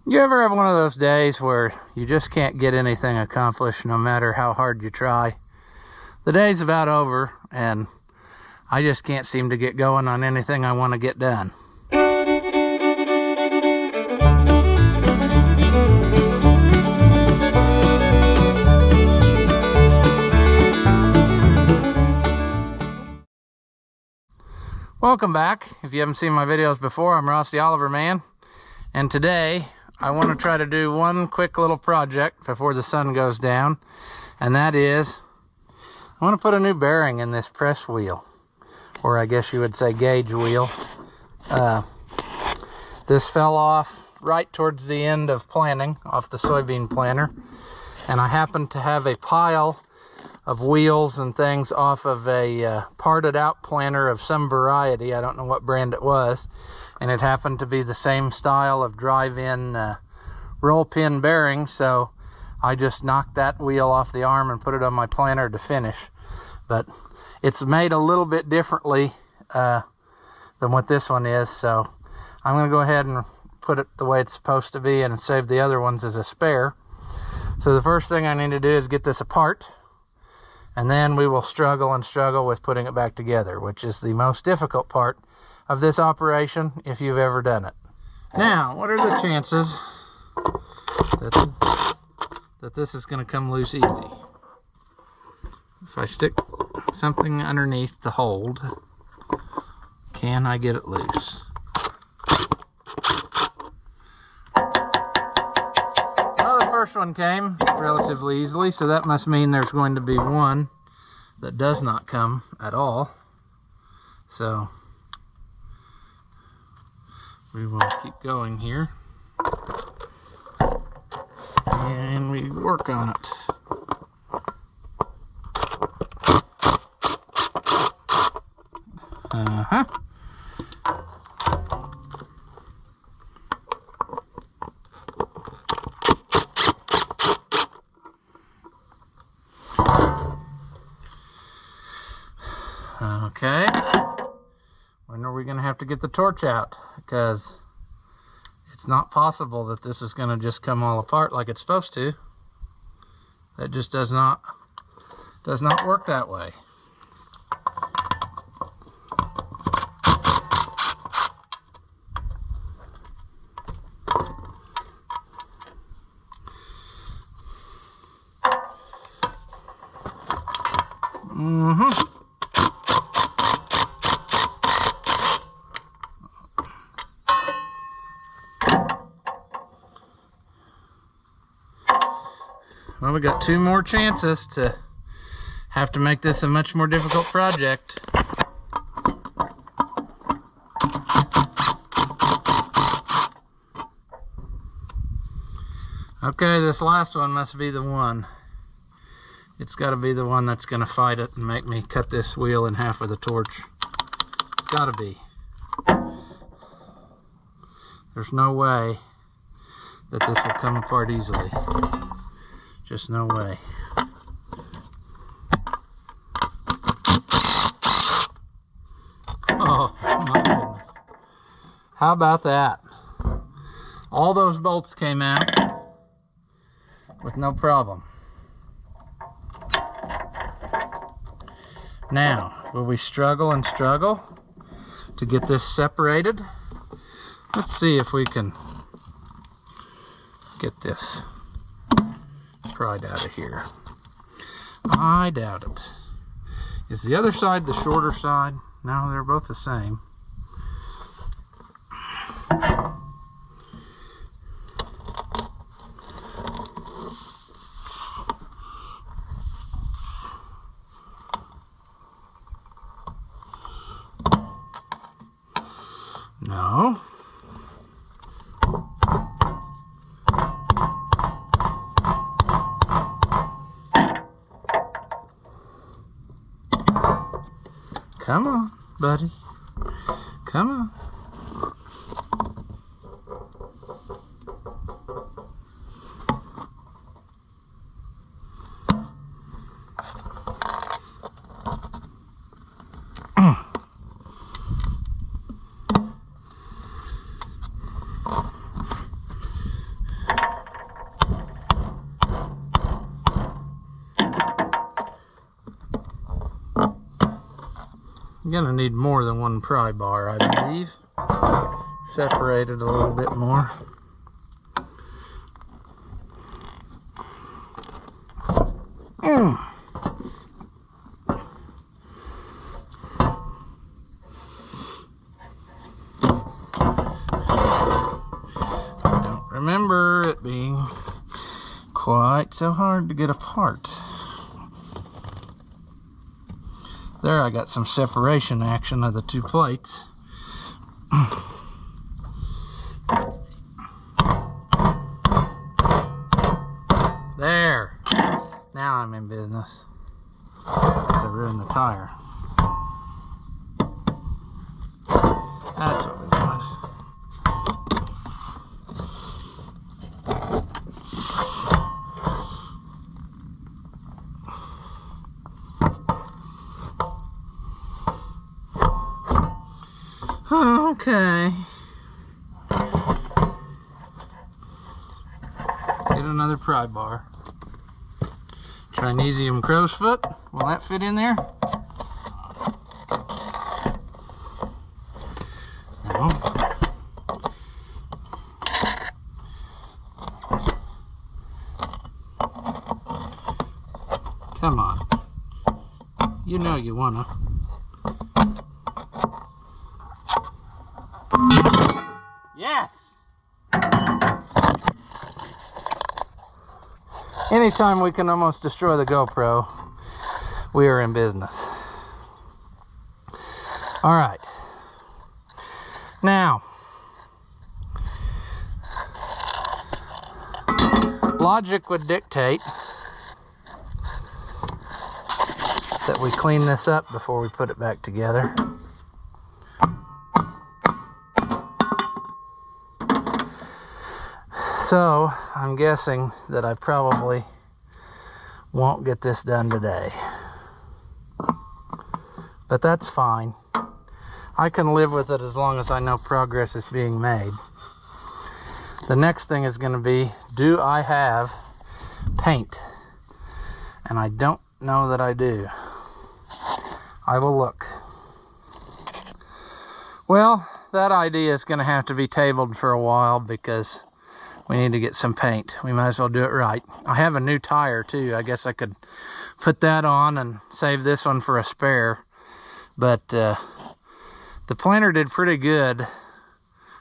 You ever have one of those days where you just can't get anything accomplished no matter how hard you try? The day's about over and I just can't seem to get going on anything I want to get done. Welcome back. If you haven't seen my videos before, I'm Ross the Oliver Man, and today I want to try to do one quick little project before the sun goes down, and that is I want to put a new bearing in this press wheel, or I guess you would say gauge wheel. This fell off right towards the end of planting, off the soybean planter, and I happened to have a pile of wheels and things off of a parted out planter of some variety. I don't know what brand it was, and it happened to be the same style of drive-in roll pin bearing, so I just knocked that wheel off the arm and put it on my planter to finish. But it's made a little bit differently than what this one is, so I'm going to go ahead and put it the way it's supposed to be and save the other ones as a spare. So the first thing I need to do is get this apart, and then we will struggle with putting it back together, which is the most difficult part of this operation if you've ever done it. Now, what are the chances that this is going to come loose easy? If I stick something underneath the hold, can I get it loose? Well, the first one came relatively easily, so that must mean there's going to be one that does not come at all. So we will keep going here, and we work on it. Okay, when are we going to have to get the torch out? Because it's not possible that this is going to just come all apart like it's supposed to. That just does not work that way. Well, we got two more chances to have to make this a much more difficult project. Okay, this last one must be the one. It's got to be the one that's going to fight it and make me cut this wheel in half with a torch. It's got to be. There's no way that this will come apart easily. Just no way. Oh my goodness. How about that? All those bolts came out with no problem. Now, will we struggle and struggle to get this separated? Let's see if we can get this pried out of here. I doubt it. Is the other side the shorter side? No, they're both the same. No. Come on, buddy. Come on. I'm gonna need more than one pry bar, I believe. Separate it a little bit more. I don't remember it being quite so hard to get apart. There, I got some separation action of the two plates. There. Now I'm in business. Because I ruined the tire. That's what we want. Okay. Get another pry bar. Chinesium crow's foot. Will that fit in there? No. Come on. You know you wanna. Yes! Anytime we can almost destroy the GoPro, we are in business. Alright. Now, logic would dictate that we clean this up before we put it back together. So, I'm guessing that I probably won't get this done today. But that's fine. I can live with it as long as I know progress is being made. The next thing is going to be, do I have paint? And I don't know that I do. I will look. Well, that idea is going to have to be tabled for a while because we need to get some paint. We might as well do it right. I have a new tire too. I guess I could put that on and save this one for a spare. But the planter did pretty good.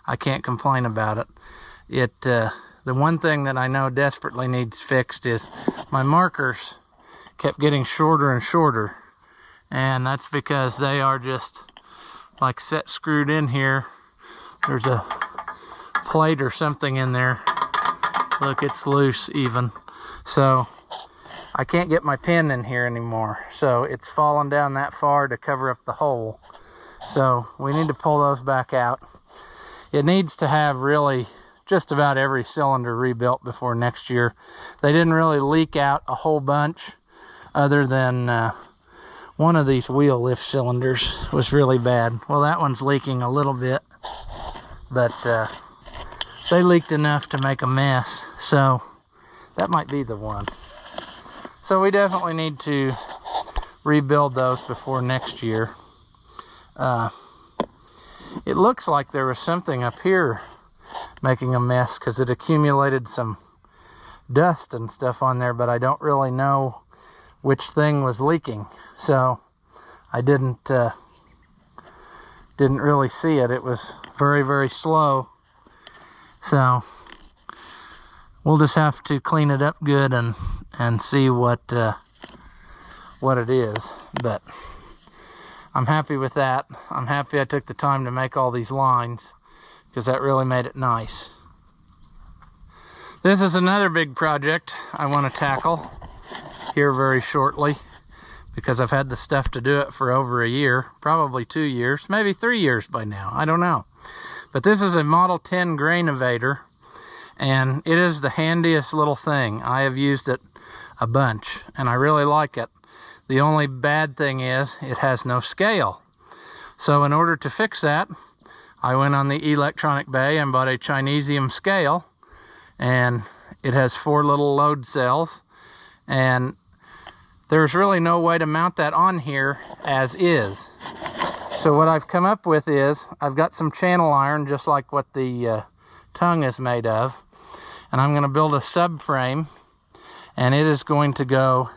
I can't complain about it. The one thing that I know desperately needs fixed is my markers kept getting shorter and shorter. And that's because they are just like set screwed in here. There's a plate or something in there. Look, it's loose even. So I can't get my pin in here anymore. So it's fallen down that far to cover up the hole. So we need to pull those back out. It needs to have really just about every cylinder rebuilt before next year. They didn't really leak out a whole bunch other than one of these wheel lift cylinders was really bad. Well, that one's leaking a little bit, but they leaked enough to make a mess, so that might be the one. So we definitely need to rebuild those before next year. It looks like there was something up here making a mess because it accumulated some dust and stuff on there, but I don't really know which thing was leaking, so I didn't really see it. It was very, very slow. So we'll just have to clean it up good and see what it is. But I'm happy with that. I'm happy I took the time to make all these lines because that really made it nice. This is another big project I want to tackle here very shortly because I've had the stuff to do it for over a year, probably 2 years, maybe 3 years by now. I don't know. But this is a Model 10 grain evader, and it is the handiest little thing. I have used it a bunch, and I really like it. The only bad thing is it has no scale. So in order to fix that, I went on the electronic bay and bought a Chinesium scale, and it has 4 little load cells, and there's really no way to mount that on here as is. So what I've come up with is, I've got some channel iron, just like what the tongue is made of. And I'm going to build a subframe, and it is going to go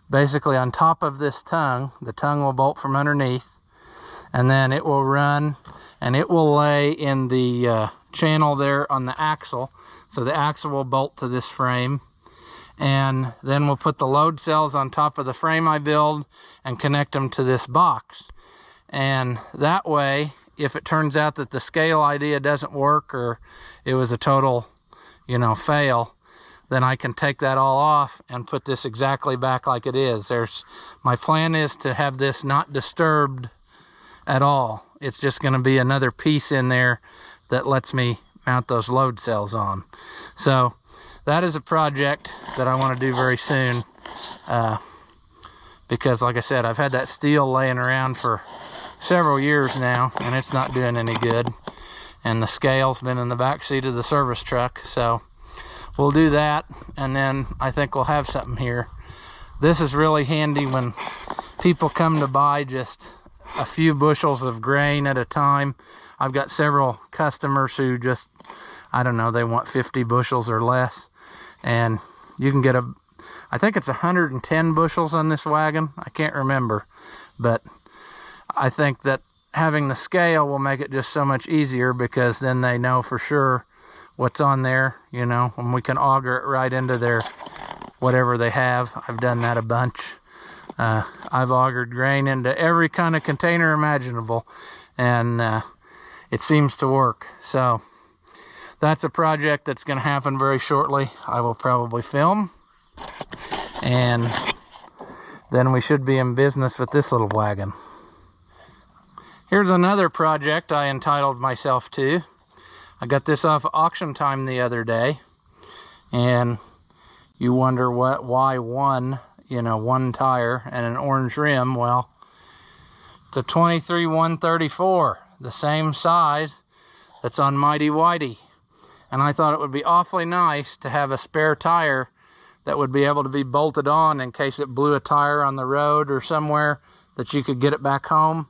basically on top of this tongue. The tongue will bolt from underneath, and then it will run, and it will lay in the channel there on the axle. So the axle will bolt to this frame, and then we'll put the load cells on top of the frame I build and connect them to this box. And that way, if it turns out that the scale idea doesn't work, or it was a total, you know, fail, then I can take that all off and put this exactly back like it is. My plan is to have this not disturbed at all. It's just going to be another piece in there that lets me mount those load cells on. So that is a project that I want to do very soon, because like I said, I've had that steel laying around for several years now, and it's not doing any good, and the scale's been in the back seat of the service truck. So we'll do that, and then I think we'll have something here. This is really handy when people come to buy just a few bushels of grain at a time. I've got several customers who just, I don't know, they want 50 bushels or less, and you can get I think it's 110 bushels on this wagon. I can't remember, but I think that having the scale will make it just so much easier, because then they know for sure what's on there, you know, and we can auger it right into their whatever they have. I've done that a bunch. I've augered grain into every kind of container imaginable, and it seems to work. So that's a project that's going to happen very shortly. I will probably film, and then we should be in business with this little wagon. Here's another project I entitled myself to. I got this off Auction Time the other day, and you wonder why one tire and an orange rim. Well, it's a 23-134, the same size that's on Mighty Whitey. And I thought it would be awfully nice to have a spare tire that would be able to be bolted on in case it blew a tire on the road or somewhere, that you could get it back home.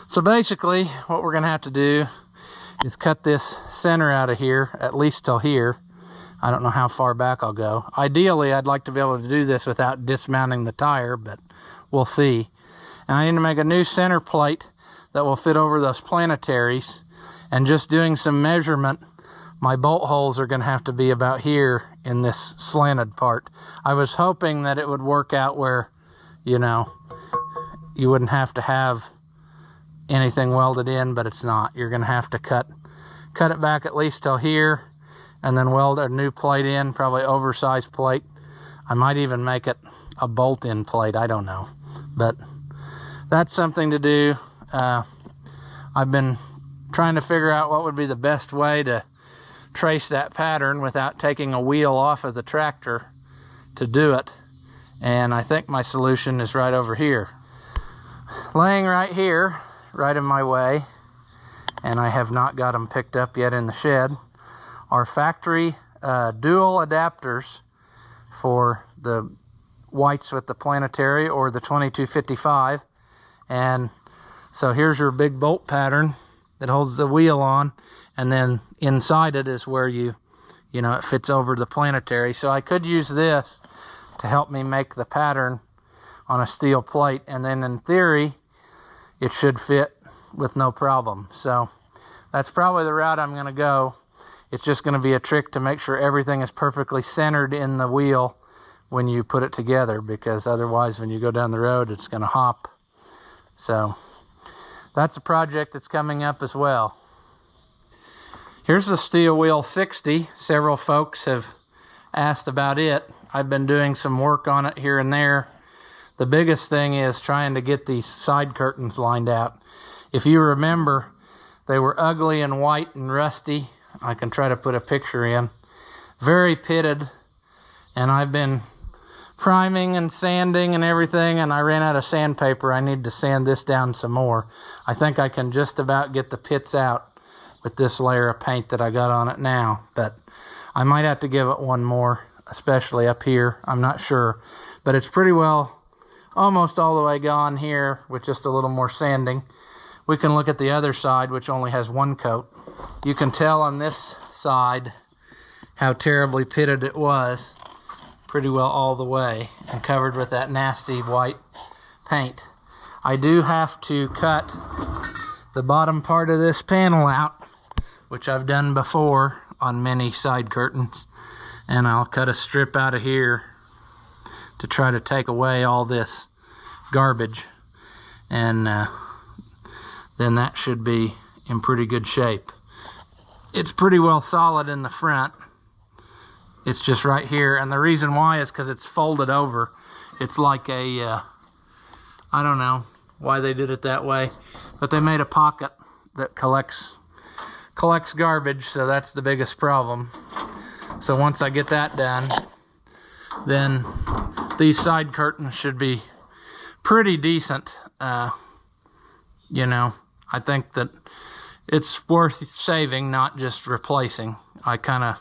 So basically, what we're going to have to do is cut this center out of here, at least till here. I don't know how far back I'll go. Ideally, I'd like to be able to do this without dismounting the tire, but we'll see. And I need to make a new center plate that will fit over those planetaries. And just doing some measurement, my bolt holes are going to have to be about here in this slanted part. I was hoping that it would work out where, you know, you wouldn't have to have anything welded in, but it's not. You're going to have to cut it back at least till here, and then weld a new plate in, probably oversized plate. I might even make it a bolt-in plate, I don't know. But that's something to do. I've been trying to figure out what would be the best way to trace that pattern without taking a wheel off of the tractor to do it. And I think my solution is right over here. Laying right here, right in my way, and I have not got them picked up yet in the shed, are factory dual adapters for the whites with the planetary or the 2255. And so here's your big bolt pattern that holds the wheel on, and then inside it is where you know, it fits over the planetary. So I could use this to help me make the pattern on a steel plate, and then in theory it should fit with no problem. So that's probably the route I'm going to go. It's just going to be a trick to make sure everything is perfectly centered in the wheel when you put it together, because otherwise when you go down the road it's going to hop. So that's a project that's coming up as well. Here's the Steel Wheel 60. Several folks have asked about it. I've been doing some work on it here and there. The biggest thing is trying to get these side curtains lined out. If you remember, they were ugly and white and rusty. I can try to put a picture in. Very pitted, and I've been priming and sanding and everything, and I ran out of sandpaper. I need to sand this down some more. I think I can just about get the pits out with this layer of paint that I got on it now, but I might have to give it one more, especially up here. I'm not sure, but it's pretty well almost all the way gone here with just a little more sanding. We can look at the other side, which only has one coat. You can tell on this side how terribly pitted it was, pretty well all the way, and covered with that nasty white paint. I do have to cut the bottom part of this panel out, which I've done before on many side curtains, and I'll cut a strip out of here to try to take away all this garbage, and then that should be in pretty good shape. It's pretty well solid in the front. It's just right here, and the reason why is because it's folded over. It's like a I don't know why they did it that way, but they made a pocket that collects garbage, so that's the biggest problem. So once I get that done, then these side curtains should be pretty decent. You know, I think that it's worth saving, not just replacing. I kind of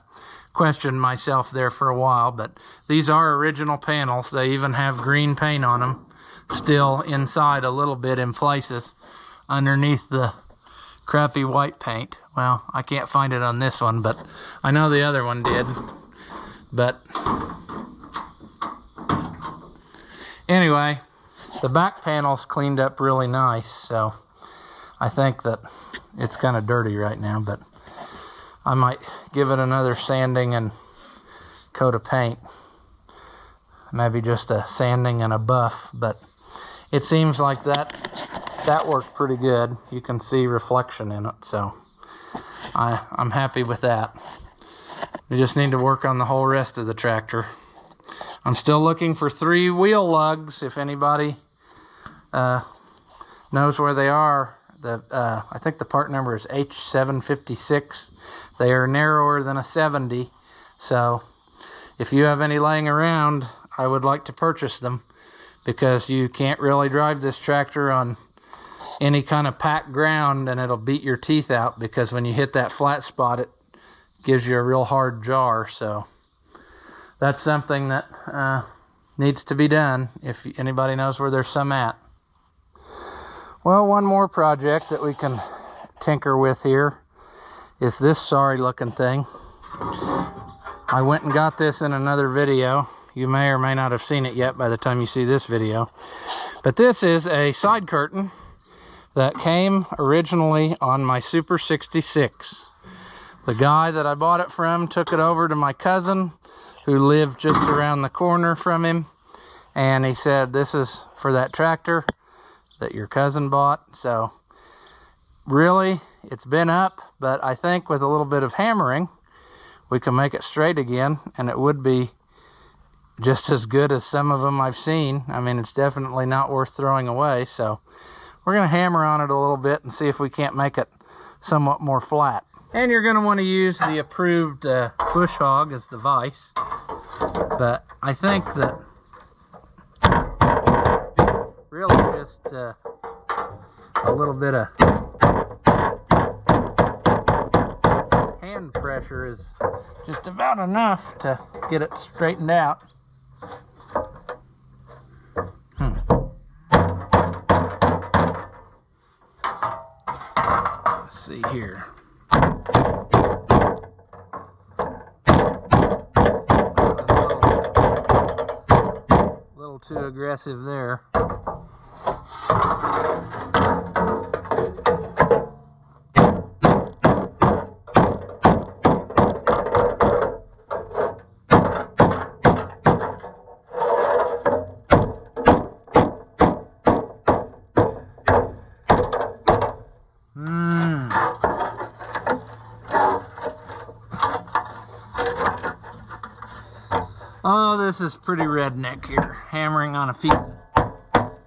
questioned myself there for a while, but these are original panels. They even have green paint on them still inside a little bit in places underneath the crappy white paint. Well, I can't find it on this one, but I know the other one did. But anyway, the back panel's cleaned up really nice, so I think that it's kind of dirty right now, but I might give it another sanding and coat of paint. Maybe just a sanding and a buff, but it seems like that worked pretty good. You can see reflection in it, so I'm happy with that. We just need to work on the whole rest of the tractor. I'm still looking for 3 wheel lugs. If anybody knows where they are, I think the part number is H756. They are narrower than a 70, so if you have any laying around, I would like to purchase them, because you can't really drive this tractor on any kind of packed ground and it'll beat your teeth out, because when you hit that flat spot, it gives you a real hard jar. So that's something that needs to be done, if anybody knows where there's some at. Well, one more project that we can tinker with here is this sorry looking thing. I went and got this in another video. You may or may not have seen it yet by the time you see this video. But this is a side curtain that came originally on my Super 66. The guy that I bought it from took it over to my cousin, who lived just around the corner from him, and he said, this is for that tractor that your cousin bought. So really, it's been up, but I think with a little bit of hammering we can make it straight again, and it would be just as good as some of them I've seen. I mean, it's definitely not worth throwing away, so we're going to hammer on it a little bit and see if we can't make it somewhat more flat. And you're going to want to use the approved bush hog as the vise, but I think that really just a little bit of hand pressure is just about enough to get it straightened out. Let's see here. A little too aggressive there. Oh, this is pretty redneck here, hammering on a piece of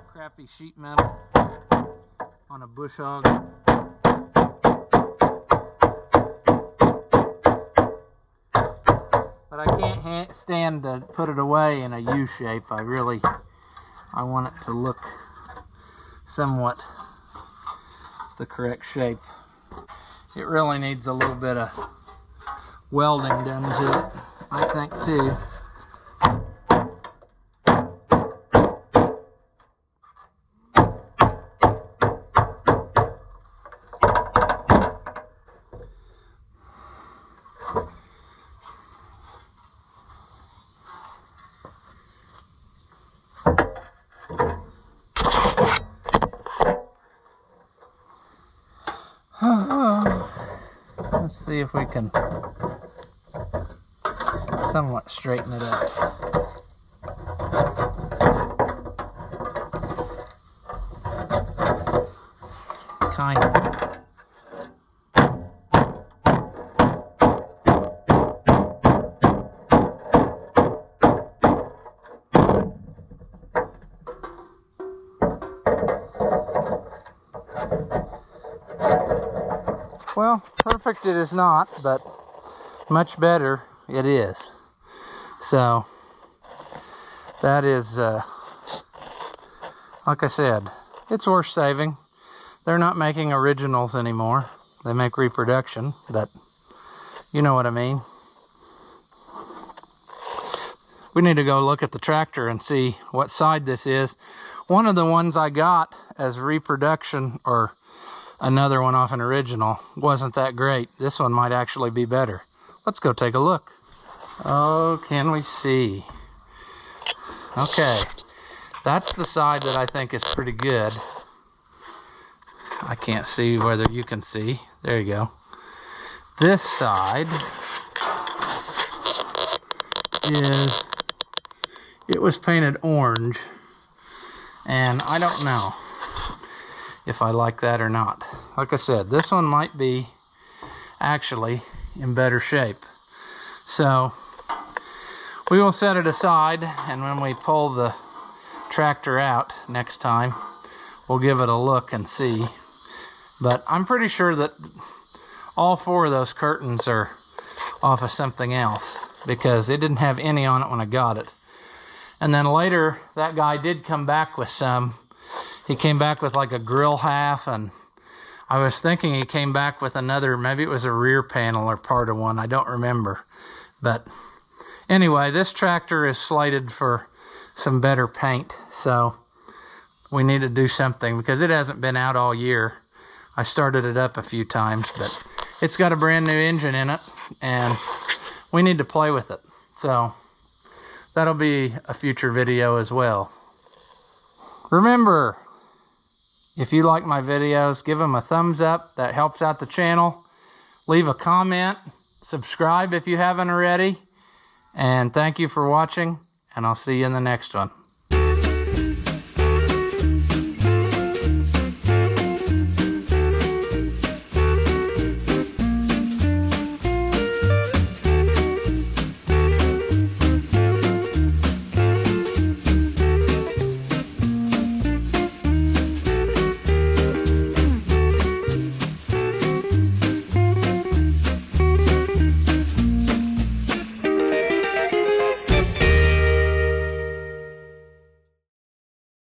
crappy sheet metal on a bush hog. But I can't stand to put it away in a U shape. I want it to look somewhat the correct shape. It really needs a little bit of welding done to it, I think, too. see if we can somewhat straighten it up. Kind of. Well, perfect it is not, but much better it is. So that is, like I said, it's worth saving. They're not making originals anymore. They make reproduction, but you know what I mean. We need to go look at the tractor and see what side this is. One of the ones I got as reproduction, or another one off an original, wasn't that great. This one might actually be better. Let's go take a look. Oh, can we see? Okay, that's the side that I think is pretty good. I can't see whether you can see. There you go. This side is, it was painted orange, and I don't know if I like that or not. Like I said, this one might be actually in better shape. So we will set it aside, and when we pull the tractor out next time, we'll give it a look and see. But I'm pretty sure that all four of those curtains are off of something else, because it didn't have any on it when I got it. And then later, that guy did come back with some. He came back with like a grill half, and I was thinking he came back with another, maybe it was a rear panel or part of one, I don't remember. But anyway, this tractor is slated for some better paint, so we need to do something, because it hasn't been out all year. I started it up a few times, but it's got a brand new engine in it, and we need to play with it. So that'll be a future video as well. Remember, if you like my videos, give them a thumbs up. That helps out the channel. Leave a comment. Subscribe if you haven't already. And thank you for watching, and I'll see you in the next one.